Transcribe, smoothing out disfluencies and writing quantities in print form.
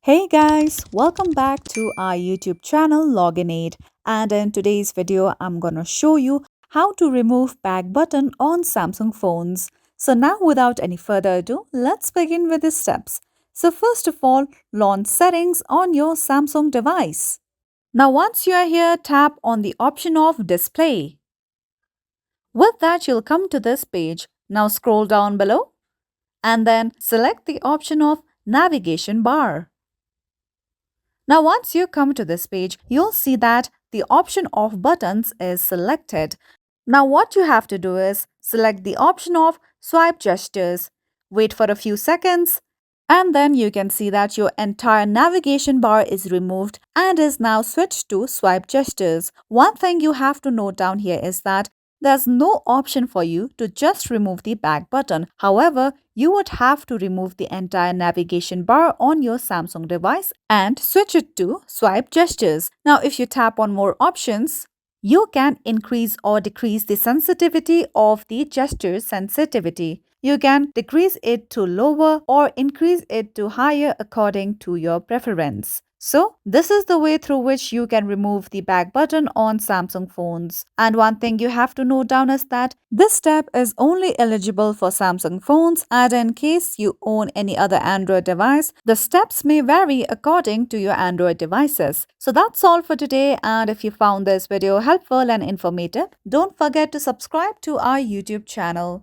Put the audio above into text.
Hey guys, welcome back to our YouTube channel Login8, and in today's video I'm gonna show you how to remove back button on Samsung phones. So now without any further ado, let's begin with the steps. So first of all, launch settings on your Samsung device. Now once you are here, tap on the option of display. With that you'll come to this page. Now scroll down below and then select the option of navigation bar. Now once you come to this page, you'll see that the option of buttons is selected. Now what you have to do is select the option of swipe gestures. Wait for a few seconds and then you can see that your entire navigation bar is removed and is now switched to swipe gestures. One thing you have to note down here is that there's no option for you to just remove the back button. However, you would have to remove the entire navigation bar on your Samsung device and switch it to swipe gestures. Now, if you tap on more options, you can increase or decrease the sensitivity of the gesture sensitivity. You can decrease it to lower or increase it to higher according to your preference. So, this is the way through which you can remove the back button on Samsung phones. And one thing you have to note down is that this step is only eligible for Samsung phones, and in case you own any other Android device, the steps may vary according to your Android devices. So that's all for today, and if you found this video helpful and informative, don't forget to subscribe to our YouTube channel.